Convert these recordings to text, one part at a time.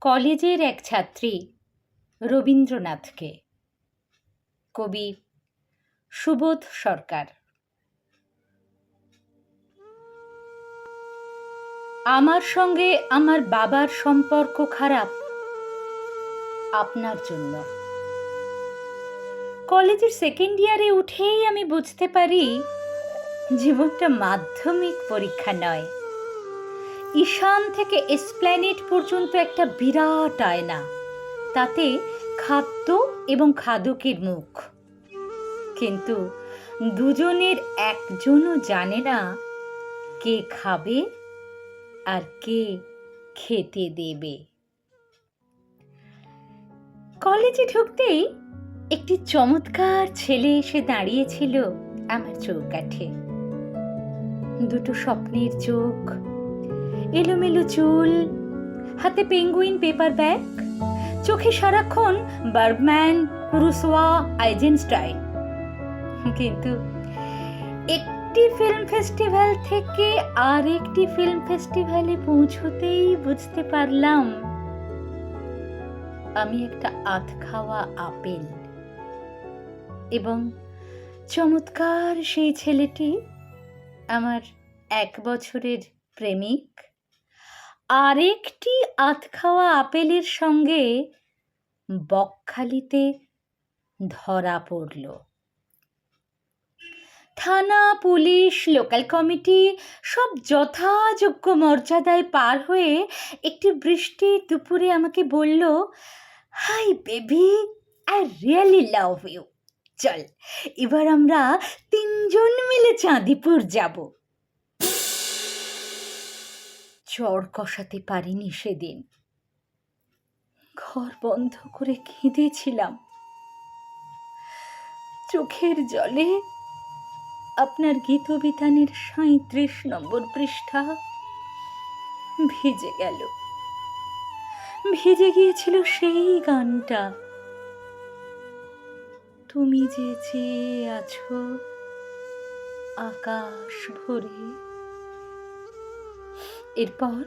কলেজের এক ছাত্রী রবীন্দ্রনাথকে। কবি সুবোধ সরকার। আমার সঙ্গে আমার বাবার সম্পর্ক খারাপ আপনার জন্য। কলেজের সেকেন্ড ইয়ারে উঠেই আমি বুঝতে পারি জীবনটা মাধ্যমিক পরীক্ষা নয়, ঈশান থেকে এসপ্ল্যানেড পর্যন্ত একটা বিরাট আয়না, তাতে খাদ্য এবং খাদকের মুখ, কিন্তু দুজনের একজনও জানে না কে খাবে আর কে খেতে দেবে। কলেজে ঢুকতেই একটি চমৎকার ছেলে এসে দাঁড়িয়েছিল আমার চৌকাঠে। দুটো স্বপ্নের চোখ, এলোমেলো চুল, হাতে পেঙ্গুইন পেপার ব্যাগ, চোখে সারাক্ষণ বার্গম্যান, রুসোয়া, আইজেনস্টাইন। কিন্তু একটি ফিল্ম ফেস্টিভ্যাল থেকে আর একটি ফিল্ম ফেস্টিভ্যালে পৌঁছতেই বুঝতে পারলাম আমি একটা আধ খাওয়া আপেল। এবং চমৎকার সেই ছেলেটি আমার 1 বছরের প্রেমিক আরেকটি আধ খাওয়া আপেলের সঙ্গে বকখালিতে ধরা পড়ল। থানা, পুলিশ, লোকাল কমিটি সব যথাযোগ্য মর্যাদায় পার হয়ে একটি বৃষ্টির দুপুরে আমাকে বলল, hi baby, I really love you, চল এবার আমরা 3 জন মিলে চাঁদিপুর যাব। চড় কষাতে পারিনি সেদিন, ঘর বন্ধ করে কেঁদেছিলাম। চোখের জলে আপনার গীতবিতানের 37 নম্বর পৃষ্ঠা ভিজে গেল। ভিজে গিয়েছিল সেই গানটা, তুমি যে চেয়ে আছো আকাশ ভরে। এরপর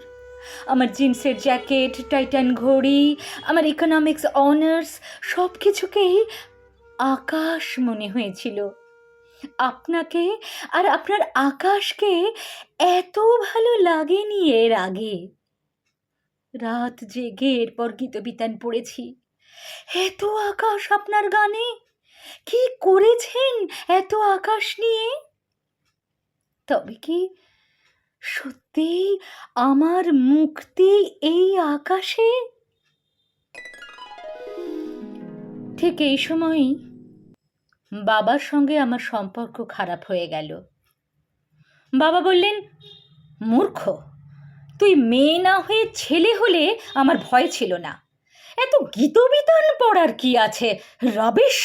আমার জিন্সের জ্যাকেট, টাইটান ঘড়ি, আমার ইকোনমিক্স অনার্স সব কিছুকেই আকাশ মনে হয়েছিল। আপনাকে আর আপনার আকাশকে এত ভালো লাগেনি এর আগে। রাত জেগে এরপর গীতবিতান পড়েছি। এত আকাশ আপনার গানে, কি করেছেন এত আকাশ নিয়ে? তবে কি সত্যিই আমার মুক্তি এই আকাশে? ঠিক এই সময়ই বাবার সঙ্গে আমার সম্পর্ক খারাপ হয়ে গেল। বাবা বললেন, মূর্খ, তুই মেয়ে না হয়ে ছেলে হলে আমার ভয় ছিল না, এত গীতবিতান পড়ার কি আছে, রবিশ।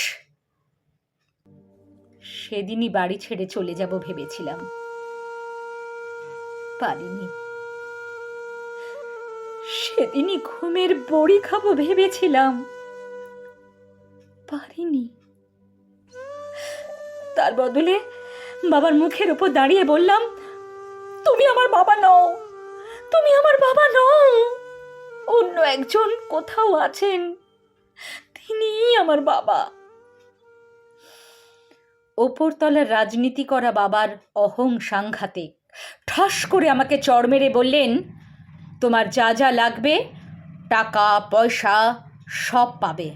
সেদিনই বাড়ি ছেড়ে চলে যাব ভেবেছিলাম, পারিনি। সেদিনই ঘুমের বড়ি খাবো ভেবেছিলাম, পারিনি। তার বদলে বাবার মুখের উপর দাঁড়িয়ে বললাম, তুমি আমার বাবা নও, তুমি আমার বাবা নও, অন্য একজন কোথাও আছেন, তিনিই আমার বাবা। ওপরতলার রাজনীতি করা বাবার অহং সাংঘাতিক। ঠাস করে আমাকে চড় মেরে বললেন, তোমার যা যা লাগবে, টাকা পয়সা সব পাবে,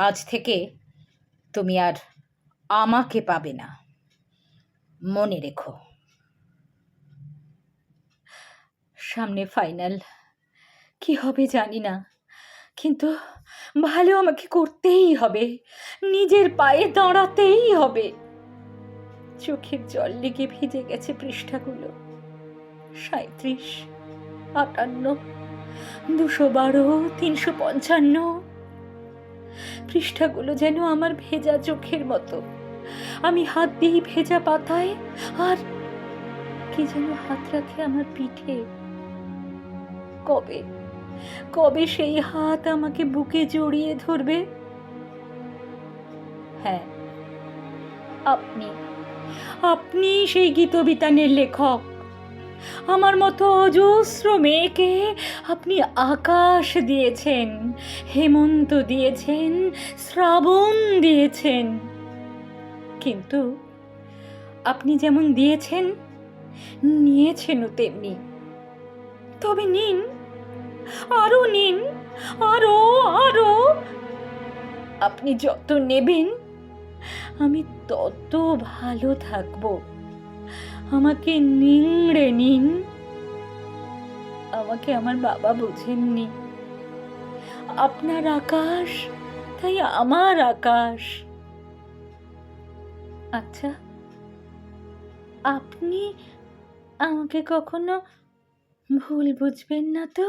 আজ থেকে তুমি আর আমাকে পাবে না, মনে রেখো। সামনে ফাইনাল, কি হবে জানি না, কিন্তু ভালো আমাকে করতেই হবে, নিজের পায়ে দাঁড়াতেই হবে। চোখের জল লেগে ভিজে গেছে পৃষ্ঠাগুলো, 37, 58, 212, 355। পৃষ্ঠাগুলো যেন আমার ভেজা চোখের মতো। আমি হাত দিই ভেজা পাতায়, আর কে যেন হাত রাখে আমার পিঠে। কবে কবে সেই হাত আমাকে বুকে জড়িয়ে ধরবে? হ্যাঁ, আপনি সেই গীতবিতানের লেখক, আমার মতো অজস্র মেয়েকে আপনি আকাশ দিয়েছেন, হেমন্ত দিয়েছেন, শ্রাবণ দিয়েছেন, কিন্তু আপনি যেমন দিয়েছেন নিয়েছেনও তেমনি। তবে নিন, আরো নিন, আরো আরো। আপনি যত নেবেন আমি তত ভালো থাকব। আমাকে নিংড়ে নিন। আমাকে আমার বাবা বোঝেননি। আপনার আকাশ তাই আমার আকাশ। আচ্ছা, আপনি আমাকে কখনো ভুল বুঝবেন না তো?